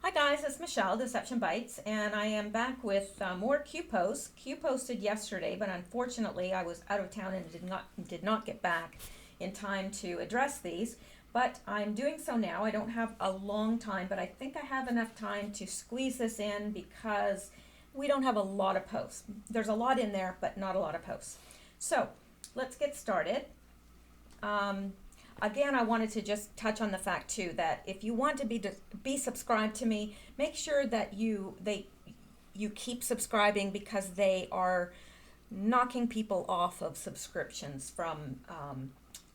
Hi guys, it's Michelle, Deception Bytes, and I am back with more Q posts. Q posted yesterday, but unfortunately I was out of town and did not get back in time to address these. But I'm doing so now. I don't have a long time, but I think I have enough time to squeeze this in because we don't have a lot of posts. There's a lot in there, but not a lot of posts. So let's get started. Again, I wanted to just touch on the fact too that if you want to be subscribed to me, make sure that you keep subscribing because they are knocking people off of subscriptions from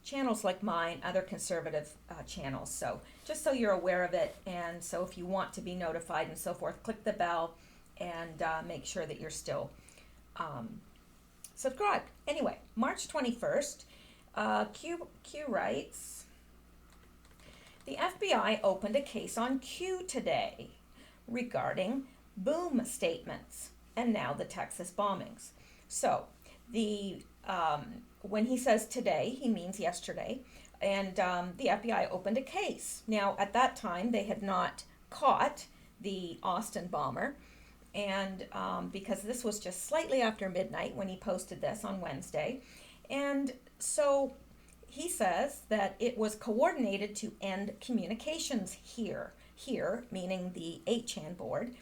channels like mine, other conservative channels. So just so you're aware of it, and so if you want to be notified and so forth, click the bell and make sure that you're still subscribed. Anyway, March 21st. Q writes, the FBI opened a case on Q today regarding boom statements and now the Texas bombings. So when he says today, he means yesterday, and the FBI opened a case. Now, at that time, they had not caught the Austin bomber, and because this was just slightly after midnight when he posted this on Wednesday. And so he says that it was coordinated to end communications here meaning the 8chan board.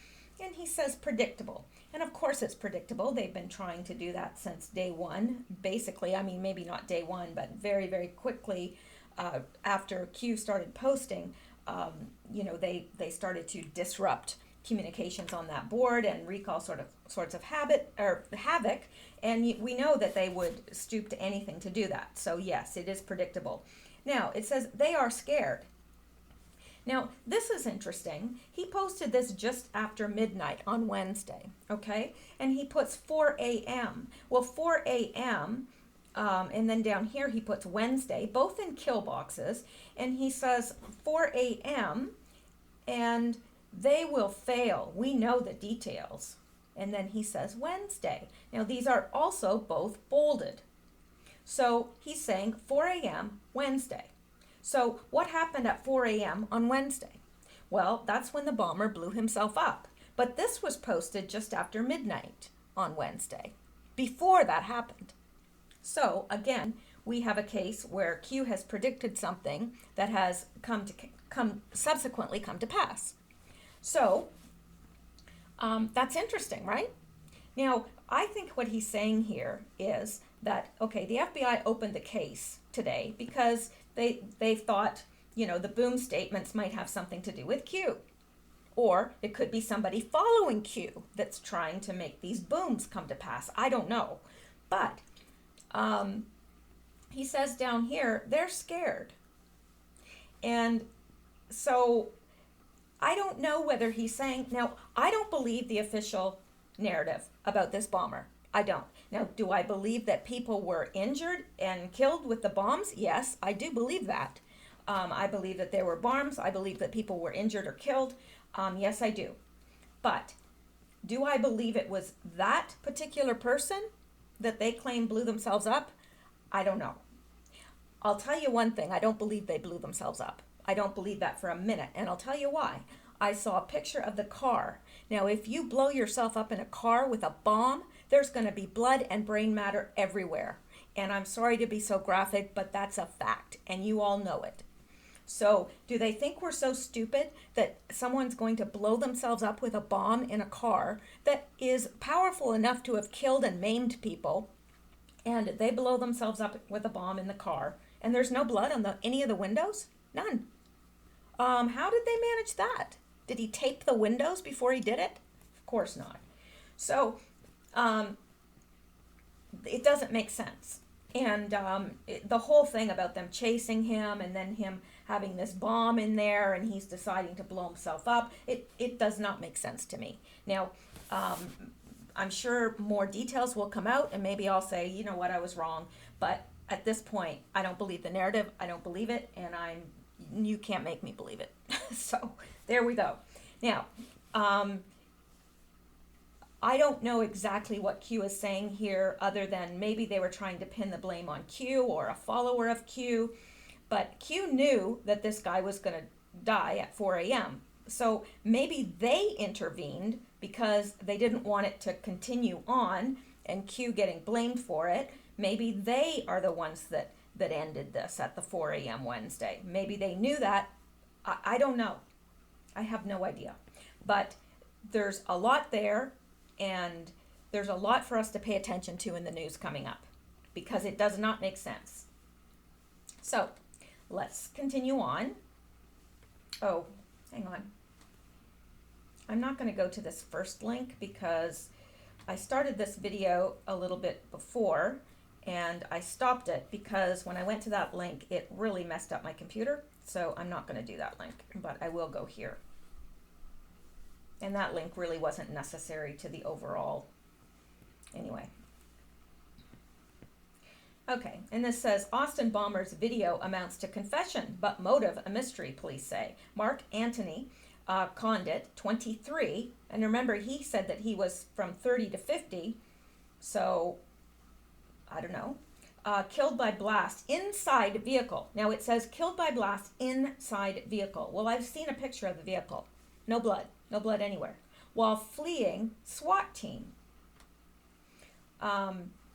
And he says predictable. And of course it's predictable. They've been trying to do that since day one, basically. I mean, maybe not day one, but very, very quickly after Q started posting, they started to disrupt communications on that board and recall sorts of havoc, and we know that they would stoop to anything to do that. So yes, it is predictable. Now it says they are scared. Now this is interesting. He posted this just after midnight on Wednesday, okay, and he puts 4 a.m. Well, 4 a.m. And then down here he puts Wednesday, both in kill boxes, and he says 4 a.m. and they will fail. We know the details. And then he says Wednesday. Now these are also both bolded. So he's saying 4 a.m. Wednesday. So what happened at 4 a.m. on Wednesday? Well, that's when the bomber blew himself up. But this was posted just after midnight on Wednesday, before that happened. So again, we have a case where Q has predicted something that has subsequently come to pass. So that's interesting, right? Now, I think what he's saying here is that, okay, the FBI opened the case today because they thought, the boom statements might have something to do with Q. Or it could be somebody following Q that's trying to make these booms come to pass. I don't know. But he says down here, they're scared. And so I don't know whether he's saying, now, I don't believe the official narrative about this bomber. I don't. Now, do I believe that people were injured and killed with the bombs? Yes, I do believe that. I believe that there were bombs. I believe that people were injured or killed. Yes, I do. But do I believe it was that particular person that they claim blew themselves up? I don't know. I'll tell you one thing. I don't believe they blew themselves up. I don't believe that for a minute, and I'll tell you why. I saw a picture of the car. Now, if you blow yourself up in a car with a bomb, there's going to be blood and brain matter everywhere. And I'm sorry to be so graphic, but that's a fact, and you all know it. So, do they think we're so stupid that someone's going to blow themselves up with a bomb in a car that is powerful enough to have killed and maimed people, and they blow themselves up with a bomb in the car, and there's no blood on any of the windows? None. How did they manage that? Did he tape the windows before he did it? Of course not. So it doesn't make sense. And the whole thing about them chasing him and then him having this bomb in there and he's deciding to blow himself up, it does not make sense to me. Now, I'm sure more details will come out and maybe I'll say, you know what, I was wrong. But at this point, I don't believe the narrative. I don't believe it, and you can't make me believe it. So there we go. Now, I don't know exactly what Q is saying here other than maybe they were trying to pin the blame on Q or a follower of Q. But Q knew that this guy was going to die at 4 a.m. So maybe they intervened because they didn't want it to continue on and Q getting blamed for it. Maybe they are the ones that ended this at the 4 a.m. Wednesday. Maybe they knew that. I don't know. I have no idea. But there's a lot there, and there's a lot for us to pay attention to in the news coming up because it does not make sense. So let's continue on. Oh, hang on. I'm not going to go to this first link because I started this video a little bit before and I stopped it because when I went to that link, it really messed up my computer. So I'm not going to do that link, but I will go here. And that link really wasn't necessary to the overall. Anyway. Okay, and this says, Austin bomber's video amounts to confession, but motive a mystery, police say. Mark Antony Condit, 23, and remember he said that he was from 30 to 50, so I don't know. Killed by blast inside vehicle. Now it says killed by blast inside vehicle. Well, I've seen a picture of the vehicle. No blood anywhere. While fleeing SWAT team.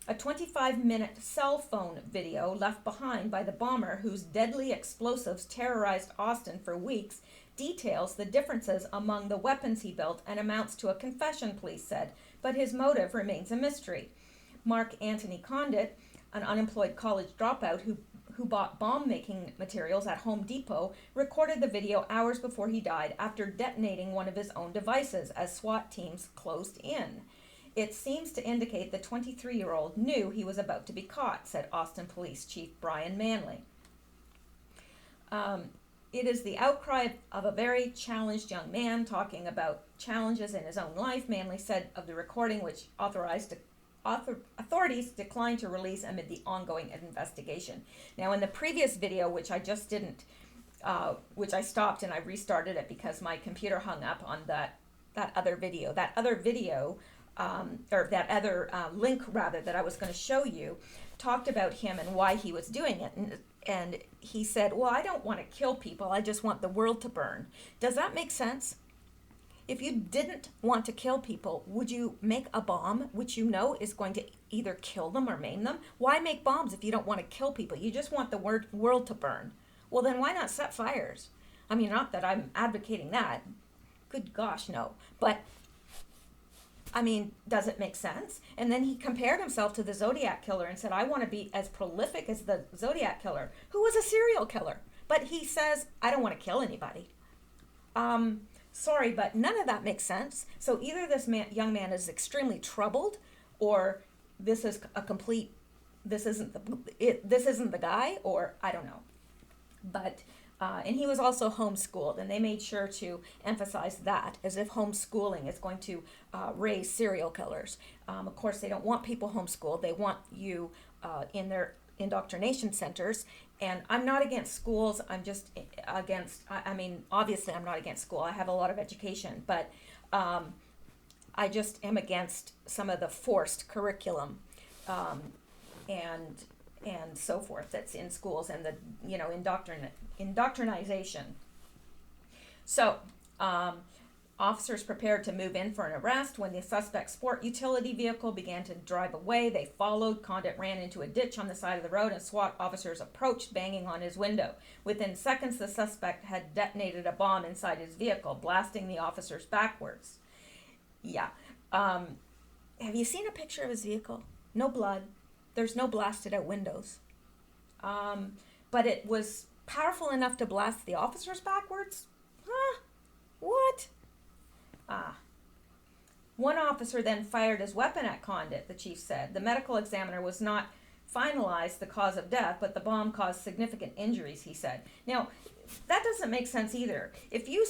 A 25-minute cell phone video left behind by the bomber whose deadly explosives terrorized Austin for weeks details the differences among the weapons he built and amounts to a confession, police said, but his motive remains a mystery. Mark Antony Condit, an unemployed college dropout who bought bomb-making materials at Home Depot, recorded the video hours before he died after detonating one of his own devices as SWAT teams closed in. It seems to indicate the 23-year-old knew he was about to be caught, said Austin Police Chief Brian Manley. It is the outcry of a very challenged young man talking about challenges in his own life, Manley said of the recording, which authorities declined to release amid the ongoing investigation. Now, in the previous video, which I just didn't, which I stopped and I restarted it because my computer hung up on that other video. That other video, or that other link rather, that I was going to show you, talked about him and why he was doing it. And he said, well, I don't want to kill people. I just want the world to burn. Does that make sense? If you didn't want to kill people, would you make a bomb which you know is going to either kill them or maim them? Why make bombs if you don't want to kill people? You just want the world to burn. Well, then why not set fires? I mean, not that I'm advocating that. Good gosh, no. But, I mean, does it make sense? And then he compared himself to the Zodiac Killer and said, I want to be as prolific as the Zodiac Killer, who was a serial killer. But he says, I don't want to kill anybody. Sorry, but none of that makes sense. So either this young man is extremely troubled, or this is a complete, this isn't the guy, or I don't know. But, and he was also homeschooled, and they made sure to emphasize that, as if homeschooling is going to raise serial killers. Of course, they don't want people homeschooled. They want you in their indoctrination centers. And I'm not against schools. I'm just against, I mean, obviously I'm not against school. I have a lot of education, but I just am against some of the forced curriculum and so forth that's in schools, and the, you know, indoctrination. So, officers prepared to move in for an arrest. When the suspect's sport utility vehicle began to drive away, they followed. Condit ran into a ditch on the side of the road, and SWAT officers approached, banging on his window. Within seconds, the suspect had detonated a bomb inside his vehicle, blasting the officers backwards. Yeah. Have you seen a picture of his vehicle? No blood. There's no blasted out windows. But it was powerful enough to blast the officers backwards? Huh? What? One officer then fired his weapon at Condit, the chief said. The medical examiner was not finalized the cause of death, but the bomb caused significant injuries, he said. Now, that doesn't make sense either. If you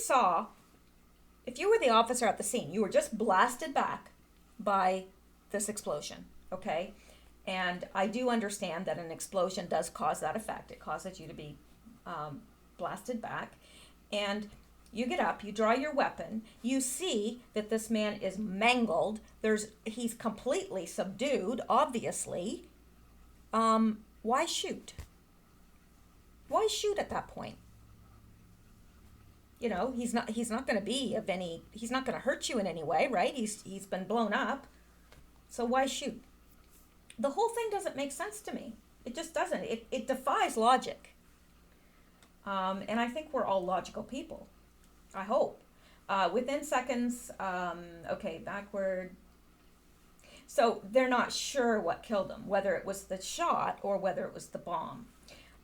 were the officer at the scene, you were just blasted back by this explosion, okay? And I do understand that an explosion does cause that effect. It causes you to be blasted back. And you get up, you draw your weapon, you see that this man is mangled. He's completely subdued, obviously. Why shoot? Why shoot at that point? He's not going to be of any, he's not going to hurt you in any way, right? He's been blown up. So why shoot? The whole thing doesn't make sense to me. It just doesn't. It defies logic. And I think we're all logical people. I hope. Within seconds, okay, backward. So they're not sure what killed him, whether it was the shot or whether it was the bomb.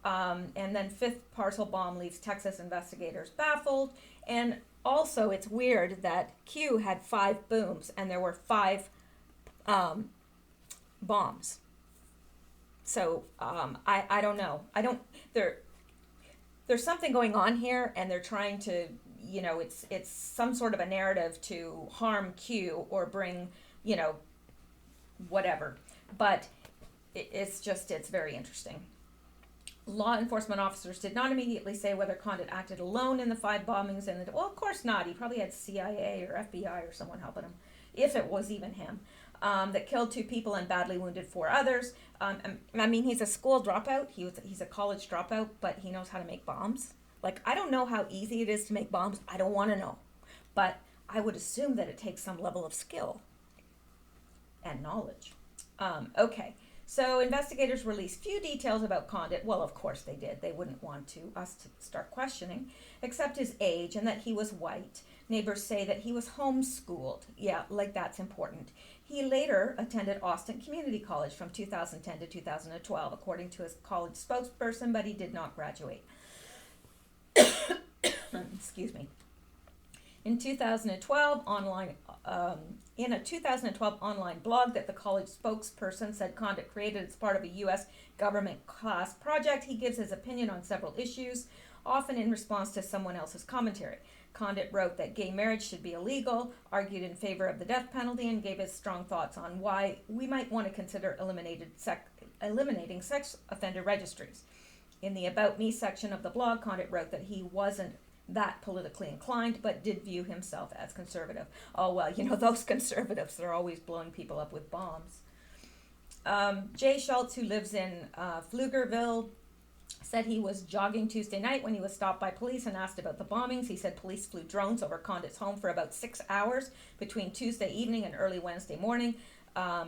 And then fifth parcel bomb leaves Texas investigators baffled. And also, it's weird that Q had 5 booms and there were 5 bombs. So I don't know. There's something going on here, and they're trying to, it's some sort of a narrative to harm Q or bring, whatever. But it's very interesting. Law enforcement officers did not immediately say whether Condit acted alone in the 5 bombings. Well, of course not. He probably had CIA or FBI or someone helping him, if it was even him. That killed 2 people and badly wounded 4 others. He's a school dropout. He's a college dropout, but he knows how to make bombs. Like, I don't know how easy it is to make bombs. I don't want to know. But I would assume that it takes some level of skill and knowledge. Okay. So investigators released few details about Condit. Well, of course they did. They wouldn't want us to start questioning, except his age and that he was white. Neighbors say that he was homeschooled. Yeah, like that's important. He later attended Austin Community College from 2010 to 2012, according to his college spokesperson, but he did not graduate. Excuse me. In 2012, in a 2012 online blog that the college spokesperson said Condit created as part of a U.S. government class project, he gives his opinion on several issues, often in response to someone else's commentary. Condit wrote that gay marriage should be illegal, argued in favor of the death penalty, and gave his strong thoughts on why we might want to consider eliminating sex offender registries. In the About Me section of the blog, Condit wrote that he wasn't that politically inclined, but did view himself as conservative. Oh, well, those conservatives, they're always blowing people up with bombs. Jay Schultz, who lives in Pflugerville, said he was jogging Tuesday night when he was stopped by police and asked about the bombings. He said police flew drones over Condit's home for about 6 hours between Tuesday evening and early Wednesday morning.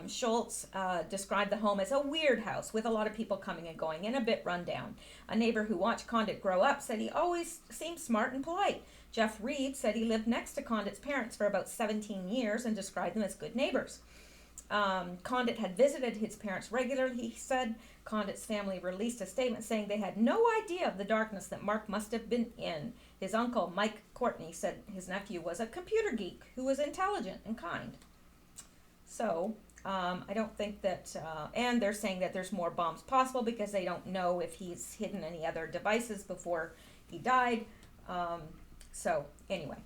Schultz described the home as a weird house with a lot of people coming and going and a bit run down. A neighbor who watched Condit grow up said he always seemed smart and polite. Jeff Reed said he lived next to Condit's parents for about 17 years and described them as good neighbors. Condit had visited his parents regularly, he said. Condit's family released a statement saying they had no idea of the darkness that Mark must have been in. His uncle, Mike Courtney, said his nephew was a computer geek who was intelligent and kind. So, I don't think that, and they're saying that there's more bombs possible because they don't know if he's hidden any other devices before he died. So, anyway,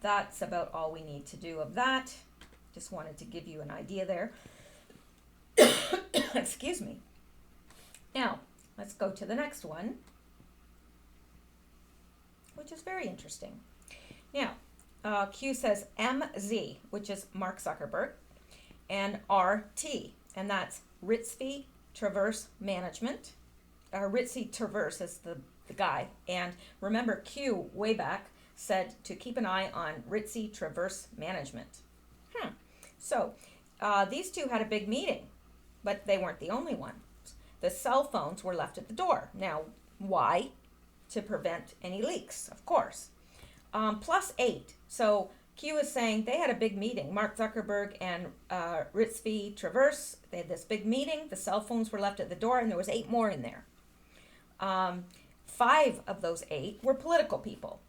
that's about all we need to do of that. Just wanted to give you an idea there. Excuse me. Now, let's go to the next one, which is very interesting. Now, Q says MZ, which is Mark Zuckerberg, and RT, and that's Ritzvy Traverse Management. Ritzvy Traverse is the guy. And remember, Q, way back, said to keep an eye on Ritzvy Traverse Management. So, these two had a big meeting, but they weren't the only ones. The cell phones were left at the door. Now, why? To prevent any leaks, of course. +8. So Q is saying they had a big meeting. Mark Zuckerberg and Ritzvy Traverse, they had this big meeting. The cell phones were left at the door, and there was 8 more in there. 5 of those 8 were political people.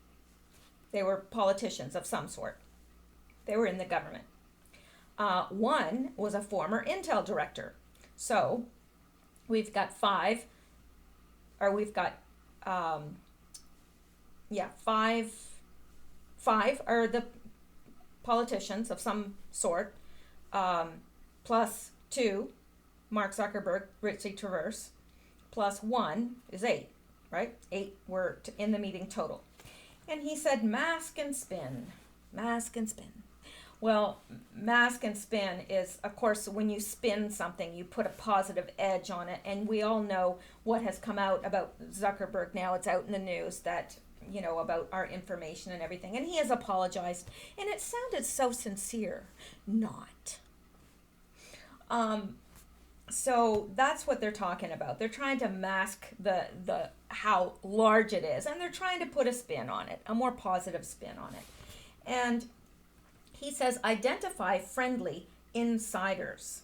They were politicians of some sort. They were in the government. 1 was a former Intel director. So we've got 5 are the politicians of some sort, plus 2, Mark Zuckerberg, Ritzvy Traverse, plus 1 is 8, right? 8 were in the meeting total. And he said mask and spin. Well, mask and spin is, of course, when you spin something, you put a positive edge on it. And we all know what has come out about Zuckerberg now. It's out in the news that, about our information and everything. And he has apologized, and it sounded so sincere. Not. So that's what they're talking about. They're trying to mask the how large it is, and they're trying to put a spin on it, a more positive spin on it. And he says, identify friendly insiders.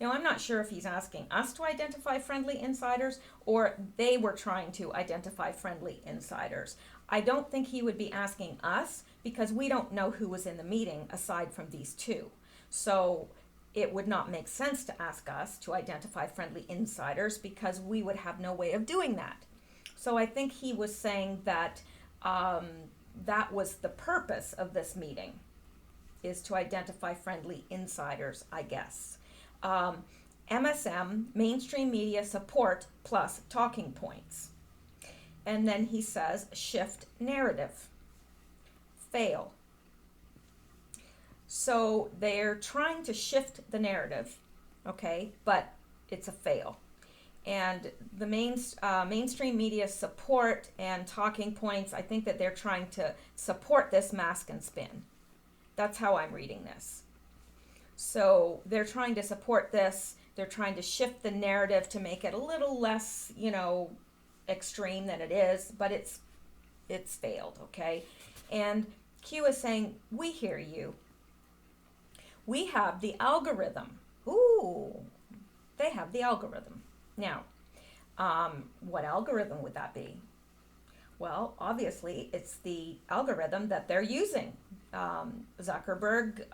Now, I'm not sure if he's asking us to identify friendly insiders or they were trying to identify friendly insiders. I don't think he would be asking us because we don't know who was in the meeting aside from these two. So it would not make sense to ask us to identify friendly insiders because we would have no way of doing that. So I think he was saying that that was the purpose of this meeting, is to identify friendly insiders, I guess. MSM, mainstream media support plus talking points. And then he says, shift narrative. Fail. So they're trying to shift the narrative, okay, but it's a fail. And the mainstream media support and talking points, I think that they're trying to support this mask and spin. That's how I'm reading this. So they're trying to support this. They're trying to shift the narrative to make it a little less, extreme than it is, but it's failed, okay? And Q is saying, we hear you. We have the algorithm. Ooh, they have the algorithm. Now, what algorithm would that be? Well, obviously, it's the algorithm that they're using. Zuckerberg,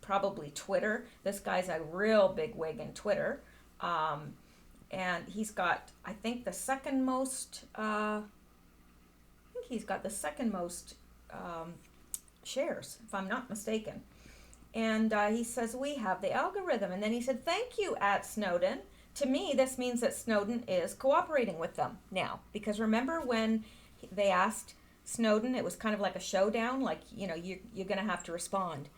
probably Twitter. This guy's a real big wig in Twitter. And he's got, I think, the second most, shares, if I'm not mistaken. And he says, we have the algorithm. And then he said, thank you, @Snowden. To me, this means that Snowden is cooperating with them now. Because remember when they asked Snowden, it was kind of like a showdown, like, you're going to have to respond.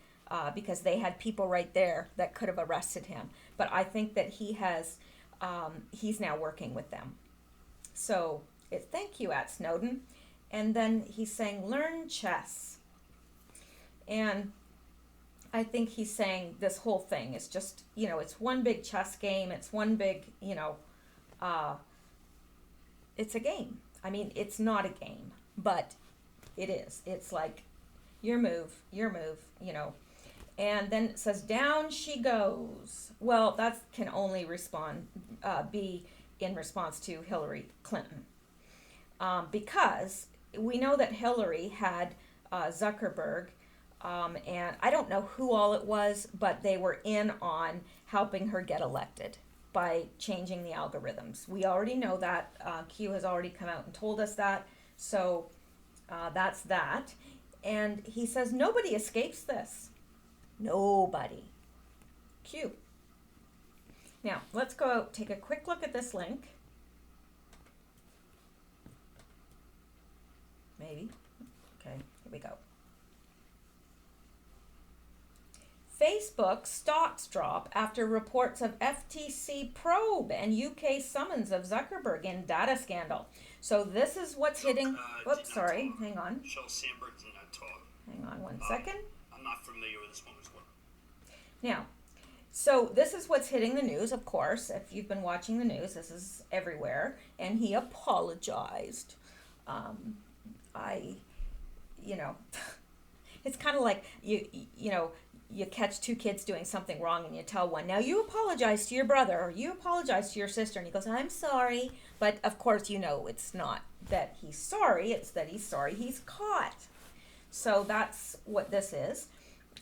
Because they had people right there that could have arrested him. But I think that he's now working with them. So thank you, @Snowden. And then he's saying, learn chess. And I think he's saying this whole thing is just, it's one big chess game. It's one big, it's a game. I mean, it's not a game, but it is. It's like your move, And then it says, down she goes. Well, that can only be in response to Hillary Clinton. Because we know that Hillary had Zuckerberg, and I don't know who all it was, but they were in on helping her get elected by changing the algorithms. We already know that. Q has already come out and told us that. So that's that. And he says, nobody escapes this. Nobody. Q. Now, let's go out, take a quick look at this link. Maybe. Okay, here we go. Facebook stocks drop after reports of FTC probe and UK summons of Zuckerberg in data scandal. So this is what's hitting. Whoops, sorry. Hang on. Mishel Sandberg did not talk. Hang on one second. I'm not familiar with this one as well. Now, so this is what's hitting the news, of course. If you've been watching the news, this is everywhere. And he apologized. It's kind of like you catch two kids doing something wrong and you tell one, now you apologize to your brother or you apologize to your sister, and he goes, I'm sorry. But of course, it's not that he's sorry, it's that he's sorry he's caught. So that's what this is.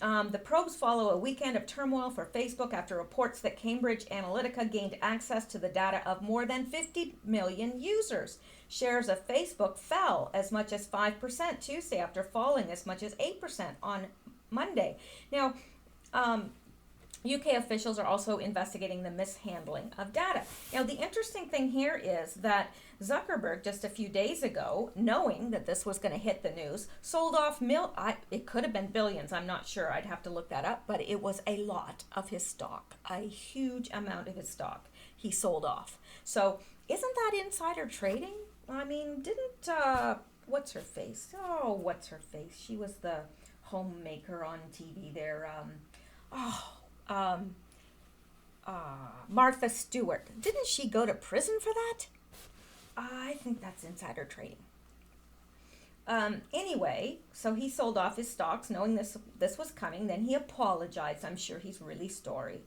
The probes follow a weekend of turmoil for Facebook after reports that Cambridge Analytica gained access to the data of more than 50 million users. Shares of Facebook fell as much as 5% Tuesday after falling as much as 8% on Monday. Now, UK officials are also investigating the mishandling of data. Now, the interesting thing here is that Zuckerberg, just a few days ago, knowing that this was going to hit the news, sold off it could have been billions, I'm not sure, I'd have to look that up, but it was a lot of his stock, a huge amount of his stock he sold off. So, isn't that insider trading? I mean, didn't what's her face? Oh, what's her face? She was the homemaker on TV there. Martha Stewart. Didn't she go to prison for that? I think that's insider trading. Anyway, so he sold off his stocks knowing this was coming. Then he apologized. I'm sure he's really sorry.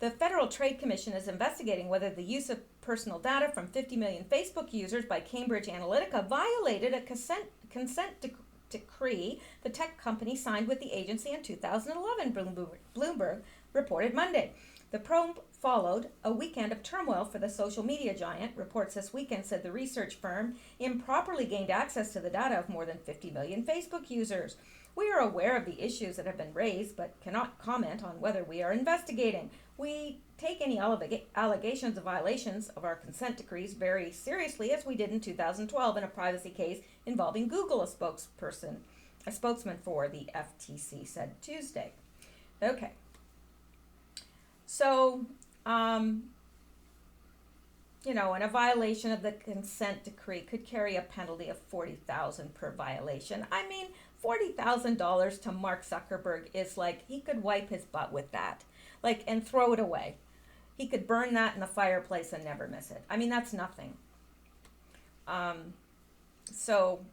The Federal Trade Commission is investigating whether the use of personal data from 50 million Facebook users by Cambridge Analytica violated a consent decree the tech company signed with the agency in 2011, Bloomberg reported Monday. The probe followed a weekend of turmoil for the social media giant. Reports this weekend said the research firm improperly gained access to the data of more than 50 million Facebook users. We are aware of the issues that have been raised, but cannot comment on whether we are investigating. We take any allegations of violations of our consent decrees very seriously, as we did in 2012 in a privacy case involving Google, a spokesman for the FTC said Tuesday. Okay. So, and a violation of the consent decree could carry a penalty of $40,000 per violation. I mean, $40,000 to Mark Zuckerberg is like, he could wipe his butt with that, and throw it away. He could burn that in the fireplace and never miss it. I mean, that's nothing. So,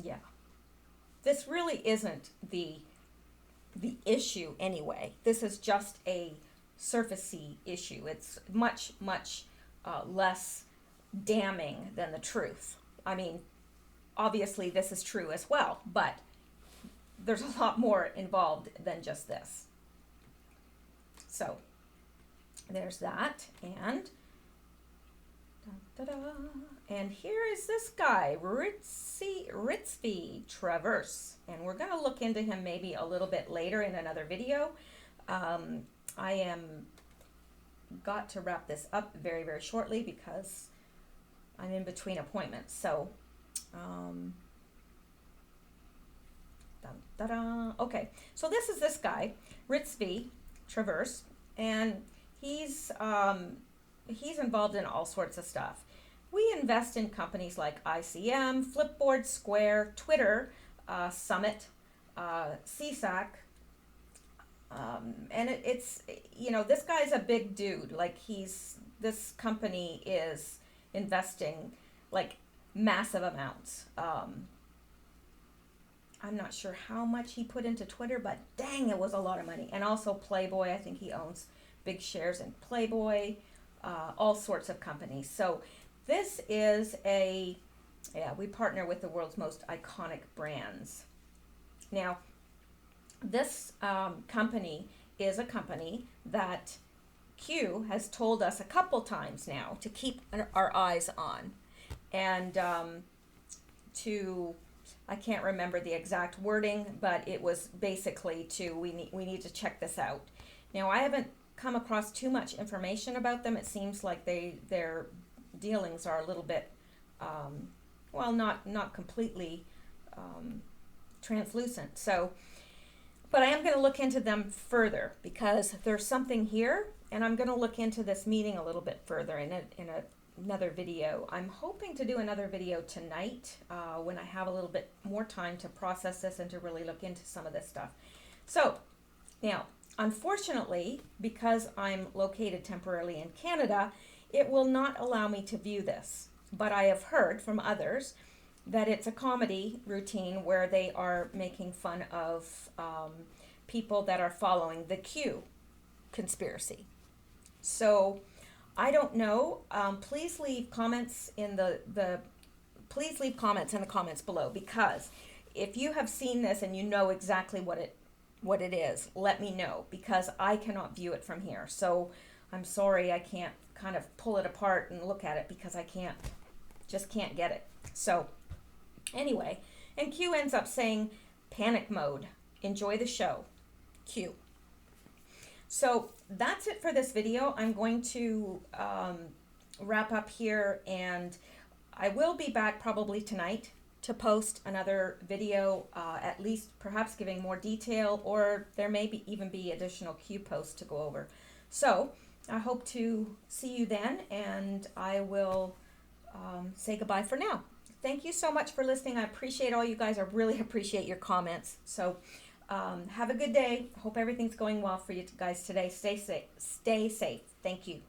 yeah. This really isn't the issue anyway. This is just a surfacey issue. It's much, much less damning than the truth. I mean, obviously this is true as well, but there's a lot more involved than just this. So, there's that, and and here is this guy, Ritzvi Traverse, and we're going to look into him maybe a little bit later in another video. I am got to wrap this up very, very shortly because I'm in between appointments. So, okay, so this is this guy, Ritzvi Traverse, and he's involved in all sorts of stuff. We invest in companies like ICM, Flipboard, Square, Twitter, Summit, CSAC, and it's this guy's a big dude. This company is investing massive amounts. I'm not sure how much he put into Twitter, but dang, it was a lot of money. And also Playboy, I think he owns big shares in Playboy, all sorts of companies. So this is we partner with the world's most iconic brands. Now, this company is a company that Q has told us a couple times now to keep our eyes on. And I can't remember the exact wording, but it was basically we need to check this out. Now, I haven't come across too much information about them. It seems like their dealings are a little bit, not completely translucent. So, but I am going to look into them further because there's something here, and I'm going to look into this meeting a little bit further in another video. I'm hoping to do another video tonight when I have a little bit more time to process this and to really look into some of this stuff. So, now, unfortunately, because I'm located temporarily in Canada, it will not allow me to view this. But I have heard from others that it's a comedy routine where they are making fun of people that are following the Q conspiracy. So, I don't know. Please leave comments in the comments below, because if you have seen this and you know exactly what it is, let me know, because I cannot view it from here. So I'm sorry I can't kind of pull it apart and look at it because I just can't get it. So anyway, and Q ends up saying panic mode. Enjoy the show, Q. So that's it for this video. I'm going to wrap up here, and I will be back probably tonight to post another video, at least perhaps giving more detail, or there may even be additional Q posts to go over. So I hope to see you then, and I will say goodbye for now. thank you so much for listening. I appreciate all you guys. I really appreciate your comments. So have a good day. Hope everything's going well for you guys today. Stay safe. Stay safe. Thank you.